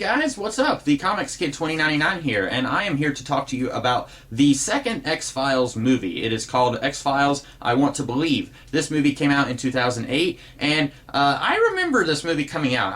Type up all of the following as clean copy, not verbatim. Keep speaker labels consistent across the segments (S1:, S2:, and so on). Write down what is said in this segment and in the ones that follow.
S1: guys, what's up? The Comics Kid 2099 here, and I am here to talk to you about the second X-Files movie. It is called X-Files: I Want to Believe. This movie came out in 2008, and I remember this movie coming out.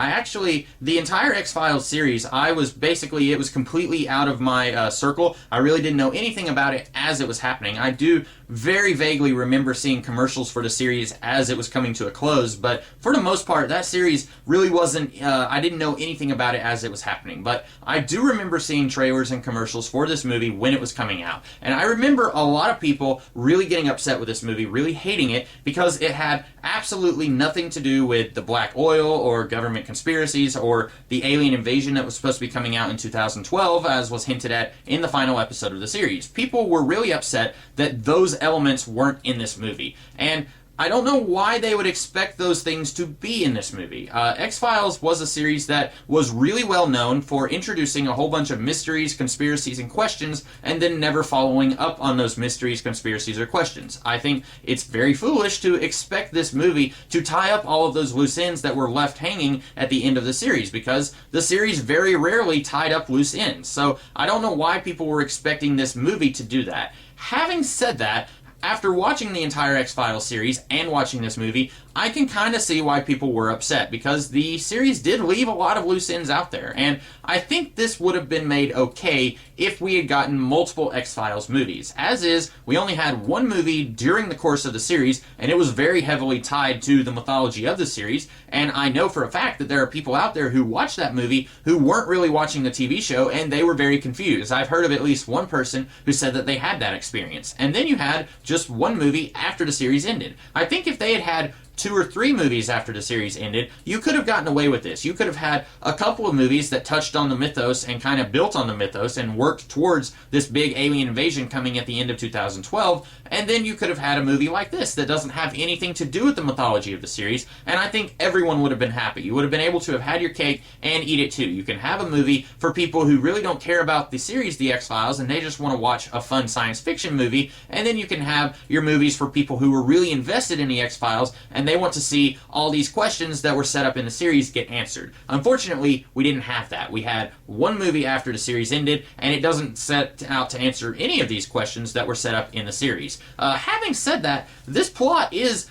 S1: The entire X-Files series, it was completely out of my circle. I really didn't know anything about it as it was happening. I do very vaguely remember seeing commercials for the series as it was coming to a close, but for the most part, that series really wasn't, I didn't know anything about it as it was happening. But I do remember seeing trailers and commercials for this movie when it was coming out. And I remember a lot of people really getting upset with this movie, really hating it, because it had absolutely nothing to do with the black oil or government conspiracies or the alien invasion that was supposed to be coming out in 2012, as was hinted at in the final episode of the series. People were really upset that those elements weren't in this movie. And I don't know why they would expect those things to be in this movie. X-Files was a series that was really well known for introducing a whole bunch of mysteries, conspiracies, and questions, and then never following up on those mysteries, conspiracies, or questions. I think it's very foolish to expect this movie to tie up all of those loose ends that were left hanging at the end of the series, because the series very rarely tied up loose ends. So I don't know why people were expecting this movie to do that. Having said that, after watching the entire X-Files series and watching this movie, I can kind of see why people were upset, because the series did leave a lot of loose ends out there, and I think this would have been made okay if we had gotten multiple X-Files movies. As is, we only had one movie during the course of the series, and it was very heavily tied to the mythology of the series, and I know for a fact that there are people out there who watched that movie who weren't really watching the TV show, and they were very confused. I've heard of at least one person who said that they had that experience. And then you had just one movie after the series ended. I think if they had had 2 or 3 movies after the series ended, you could have gotten away with this. You could have had a couple of movies that touched on the mythos and kind of built on the mythos and worked towards this big alien invasion coming at the end of 2012, and then you could have had a movie like this that doesn't have anything to do with the mythology of the series, and I think everyone would have been happy. You would have been able to have had your cake and eat it too. You can have a movie for people who really don't care about the series, The X-Files, and they just want to watch a fun science fiction movie, and then you can have your movies for people who were really invested in The X-Files and they want to see all these questions that were set up in the series get answered. Unfortunately, we didn't have that. We had one movie after the series ended, and it doesn't set out to answer any of these questions that were set up in the series. Having said that, this plot is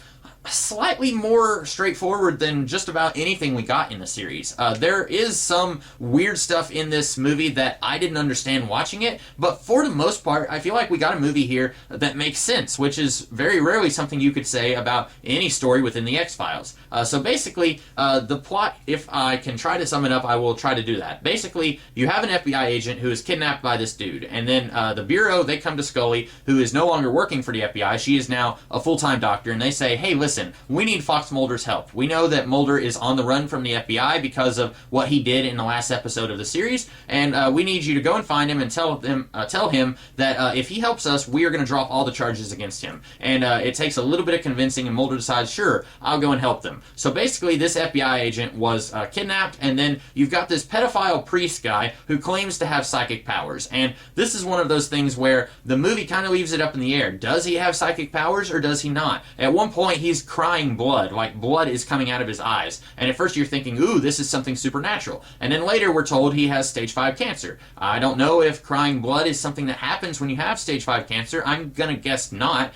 S1: slightly more straightforward than just about anything we got in the series. There is some weird stuff in this movie that I didn't understand watching it, but for the most part, I feel like we got a movie here that makes sense, which is very rarely something you could say about any story within the X-Files. So basically, the plot, if I can try to sum it up, I will try to do that. Basically, you have an FBI agent who is kidnapped by this dude, and then the Bureau, they come to Scully, who is no longer working for the FBI. She is now a full-time doctor, and they say, hey, listen, we need Fox Mulder's help. We know that Mulder is on the run from the FBI because of what he did in the last episode of the series, and we need you to go and find him and tell him that if he helps us, we are going to drop all the charges against him. And it takes a little bit of convincing, and Mulder decides, sure, I'll go and help them. So basically, this FBI agent was kidnapped, and then you've got this pedophile priest guy who claims to have psychic powers. And this is one of those things where the movie kind of leaves it up in the air. Does he have psychic powers, or does he not? At one point, he's crying blood, like blood is coming out of his eyes. And at first you're thinking, ooh, this is something supernatural. And then later we're told he has stage 5 cancer. I don't know if crying blood is something that happens when you have stage 5 cancer. I'm gonna guess not.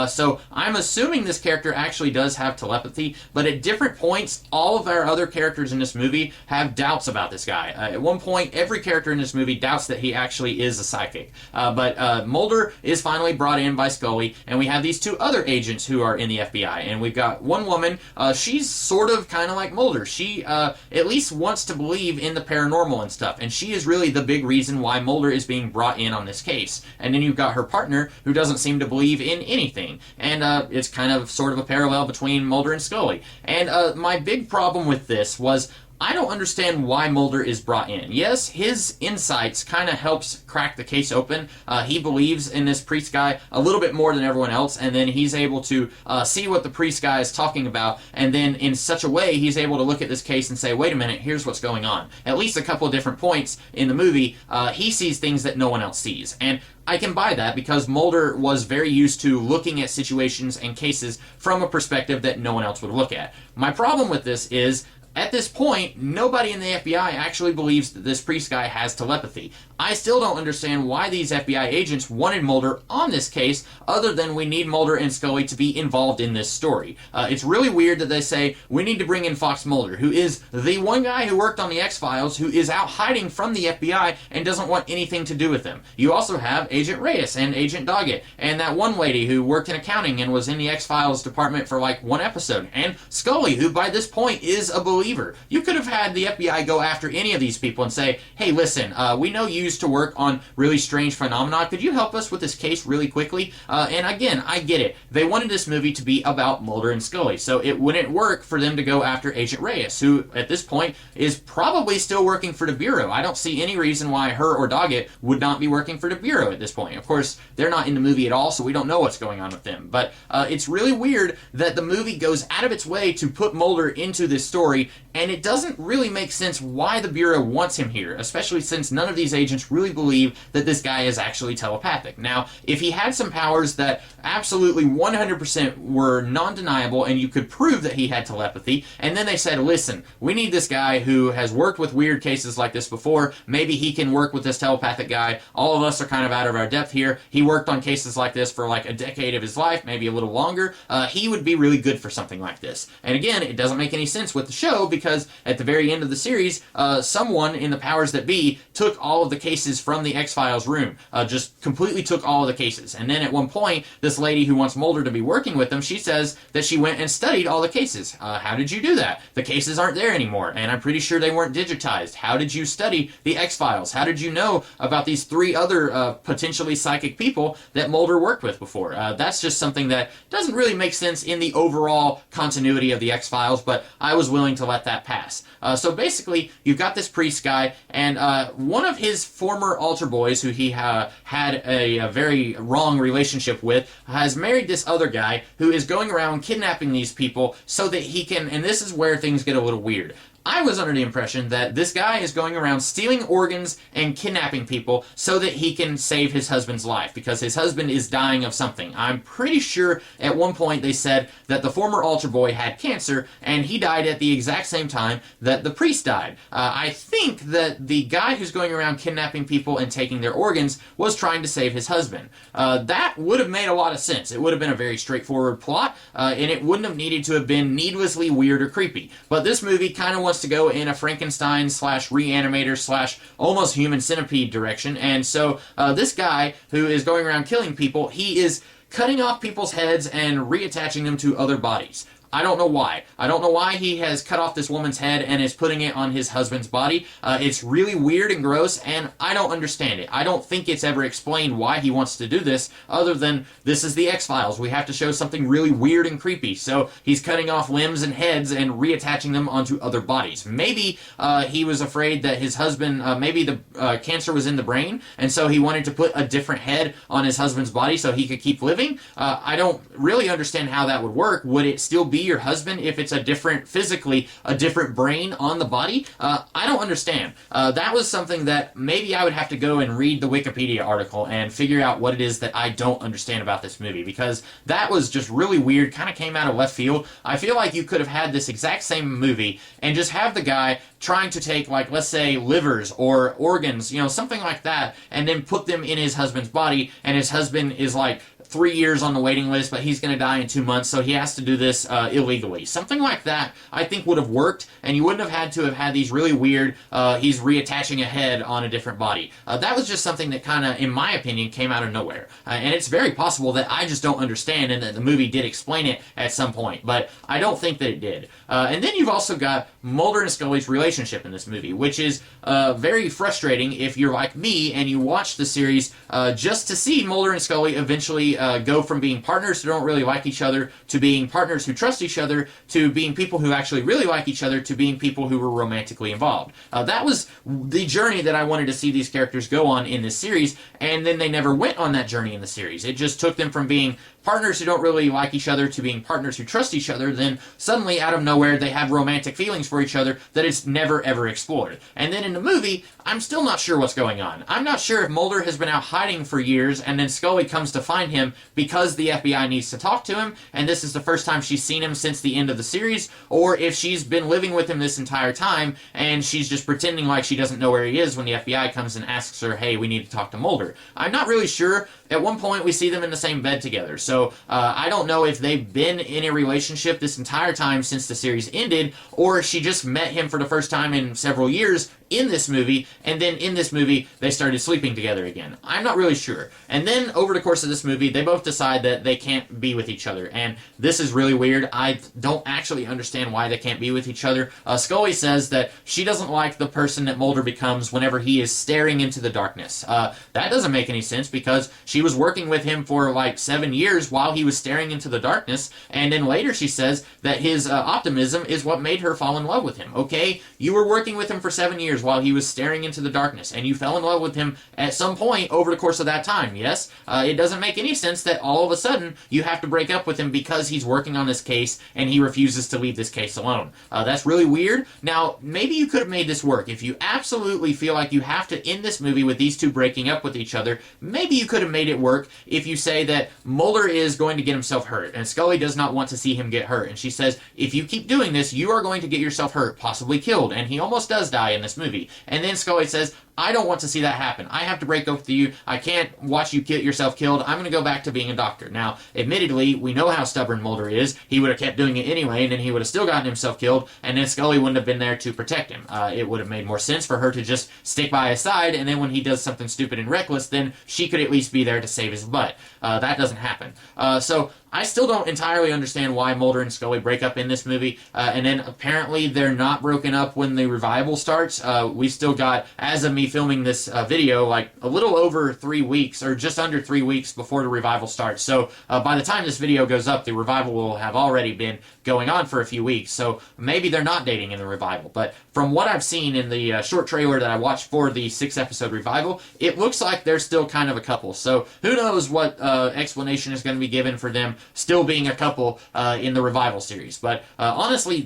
S1: So I'm assuming this character actually does have telepathy, but at different points, all of our other characters in this movie have doubts about this guy. At one point, every character in this movie doubts that he actually is a psychic. But Mulder is finally brought in by Scully, and we have these 2 other agents who are in the FBI, and we've got one woman, she's sort of kind of like Mulder. She at least wants to believe in the paranormal and stuff, and she is really the big reason why Mulder is being brought in on this case. And then you've got her partner, who doesn't seem to believe in anything, and it's kind of sort of a parallel between Mulder and Scully. And my big problem with this was, I don't understand why Mulder is brought in. Yes, his insights kind of helps crack the case open. He believes in this priest guy a little bit more than everyone else, and then he's able to see what the priest guy is talking about, and then in such a way, he's able to look at this case and say, wait a minute, here's what's going on. At least a couple of different points in the movie, he sees things that no one else sees. And I can buy that because Mulder was very used to looking at situations and cases from a perspective that no one else would look at. My problem with this is at this point, nobody in the FBI actually believes that this priest guy has telepathy. I still don't understand why these FBI agents wanted Mulder on this case, other than we need Mulder and Scully to be involved in this story. It's really weird that they say, we need to bring in Fox Mulder, who is the one guy who worked on the X-Files, who is out hiding from the FBI and doesn't want anything to do with them. You also have Agent Reyes and Agent Doggett, and that one lady who worked in accounting and was in the X-Files department for like one episode, and Scully, who by this point is a believer. You could have had the FBI go after any of these people and say, hey, listen, we know you used to work on really strange phenomena. Could you help us with this case really quickly? And again, I get it. They wanted this movie to be about Mulder and Scully, so it wouldn't work for them to go after Agent Reyes, who at this point is probably still working for the Bureau. I don't see any reason why her or Doggett would not be working for the Bureau at this point. Of course, they're not in the movie at all, so we don't know what's going on with them. But it's really weird that the movie goes out of its way to put Mulder into this story, and it doesn't really make sense why the Bureau wants him here, especially since none of these agents really believe that this guy is actually telepathic. Now, if he had some powers that absolutely 100% were non-deniable and you could prove that he had telepathy, and then they said, listen, we need this guy who has worked with weird cases like this before, maybe he can work with this telepathic guy, all of us are kind of out of our depth here, he worked on cases like this for like a decade of his life, maybe a little longer, he would be really good for something like this. And again, it doesn't make any sense with the show, because at the very end of the series, someone in the powers that be took all of the cases from the X-Files room, just completely took all of the cases. And then at one point, this lady who wants Mulder to be working with them, she says that she went and studied all the cases. How did you do that? The cases aren't there anymore, and I'm pretty sure they weren't digitized. How did you study the X-Files? How did you know about these 3 other potentially psychic people that Mulder worked with before? That's just something that doesn't really make sense in the overall continuity of the X-Files, but I was willing to let that pass. So basically, you've got this priest guy, and one of his former altar boys, who he had a very wrong relationship with, has married this other guy who is going around kidnapping these people so that he can, and this is where things get a little weird. I was under the impression that this guy is going around stealing organs and kidnapping people so that he can save his husband's life, because his husband is dying of something. I'm pretty sure at one point they said that the former altar boy had cancer, and he died at the exact same time that the priest died. I think that the guy who's going around kidnapping people and taking their organs was trying to save his husband. That would have made a lot of sense. It would have been a very straightforward plot, and it wouldn't have needed to have been needlessly weird or creepy. But this movie kind of wants to go in a Frankenstein slash Reanimator slash almost Human Centipede direction, and so this guy who is going around killing people, he is cutting off people's heads and reattaching them to other bodies. I don't know why. I don't know why he has cut off this woman's head and is putting it on his husband's body. It's really weird and gross, and I don't understand it. I don't think it's ever explained why he wants to do this, other than this is the X-Files. We have to show something really weird and creepy. So he's cutting off limbs and heads and reattaching them onto other bodies. Maybe he was afraid that his husband, maybe the cancer was in the brain, and so he wanted to put a different head on his husband's body so he could keep living. I don't really understand how that would work. Would it still be your husband if it's a different, physically, a different brain on the body? I don't understand. That was something that maybe I would have to go and read the Wikipedia article and figure out what it is that I don't understand about this movie, because that was just really weird, kind of came out of left field. I feel like you could have had this exact same movie and just have the guy trying to take, like, let's say, livers or organs, something like that, and then put them in his husband's body, and his husband is like 3 years on the waiting list, but he's going to die in 2 months, so he has to do this illegally. Something like that, I think, would have worked, and you wouldn't have had to have had these really weird, he's reattaching a head on a different body. That was just something that kind of, in my opinion, came out of nowhere. And it's very possible that I just don't understand, and that the movie did explain it at some point, but I don't think that it did. And then you've also got Mulder and Scully's relationship in this movie, which is very frustrating if you're like me and you watch the series just to see Mulder and Scully eventually go from being partners who don't really like each other to being partners who trust each other to being people who actually really like each other to being people who were romantically involved. That was the journey that I wanted to see these characters go on in this series, and then they never went on that journey in the series. It just took them from being partners who don't really like each other to being partners who trust each other, then suddenly out of nowhere they have romantic feelings for each other that is never ever explored. And then in the movie, I'm still not sure what's going on. I'm not sure if Mulder has been out hiding for years and then Scully comes to find him because the FBI needs to talk to him and this is the first time she's seen him since the end of the series, or if she's been living with him this entire time and she's just pretending like she doesn't know where he is when the FBI comes and asks her, hey, we need to talk to Mulder. I'm not really sure. At one point, we see them in the same bed together, so I don't know if they've been in a relationship this entire time since the series ended, or if she just met him for the first time in several years in this movie, and then in this movie, they started sleeping together again. I'm not really sure. And then, over the course of this movie, they both decide that they can't be with each other, and this is really weird. I don't actually understand why they can't be with each other. Scully says that she doesn't like the person that Mulder becomes whenever he is staring into the darkness. That doesn't make any sense, because she was working with him for like 7 years while he was staring into the darkness, and then later she says that his optimism is what made her fall in love with him. Okay, you were working with him for 7 years while he was staring into the darkness, and you fell in love with him at some point over the course of that time, yes? It doesn't make any sense that all of a sudden you have to break up with him because he's working on this case and he refuses to leave this case alone. That's really weird. Now, maybe you could have made this work. If you absolutely feel like you have to end this movie with these two breaking up with each other, maybe you could have made it work if you say that Mulder is going to get himself hurt, and Scully does not want to see him get hurt, and she says, if you keep doing this, you are going to get yourself hurt, possibly killed, and he almost does die in this movie. And then Scully says, I don't want to see that happen. I have to break up with you. I can't watch you get yourself killed. I'm going to go back to being a doctor. Now, admittedly, we know how stubborn Mulder is. He would have kept doing it anyway, and then he would have still gotten himself killed, and then Scully wouldn't have been there to protect him. It would have made more sense for her to just stick by his side, and then when he does something stupid and reckless, then she could at least be there to save his butt. That doesn't happen. So I still don't entirely understand why Mulder and Scully break up in this movie, and then apparently they're not broken up when the revival starts. We've still got, as of me filming this video, like a little over 3 weeks, or just under 3 weeks before the revival starts. So by the time this video goes up, the revival will have already been going on for a few weeks, so maybe they're not dating in the revival. But from what I've seen in the short trailer that I watched for the 6-episode revival, it looks like they're still kind of a couple. So who knows what explanation is going to be given for them still being a couple in the revival series. But honestly,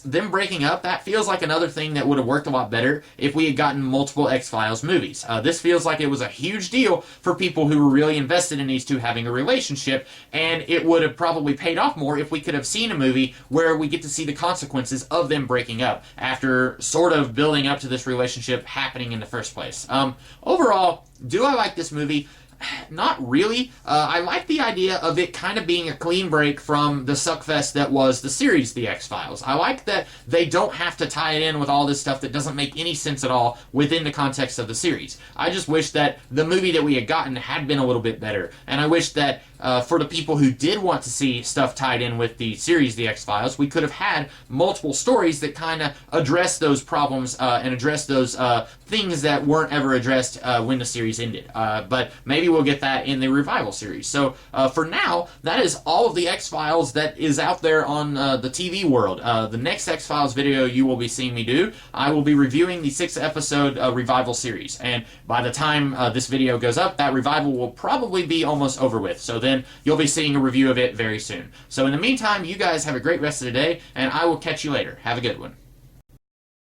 S1: them breaking up, that feels like another thing that would have worked a lot better if we had gotten multiple X-Files movies. This feels like it was a huge deal for people who were really invested in these two having a relationship, and it would have probably paid off more if we could have seen a movie where we get to see the consequences of them breaking up after sort of building up to this relationship happening in the first place. Overall, do I like this movie? Not really. I like the idea of it kind of being a clean break from the suckfest that was the series The X-Files. I like that they don't have to tie it in with all this stuff that doesn't make any sense at all within the context of the series. I just wish that the movie that we had gotten had been a little bit better, and I wish that for the people who did want to see stuff tied in with the series The X-Files, we could have had multiple stories that kind of address those problems and address those things that weren't ever addressed when the series ended. But maybe we'll get that in the revival series. So for now, that is all of the X-Files that is out there on the TV world. The next X-Files video you will be seeing me do, I will be reviewing the 6-episode revival series. And by the time this video goes up, that revival will probably be almost over with. So then you'll be seeing a review of it very soon. So in the meantime, you guys have a great rest of the day, and I will catch you later. Have a good one.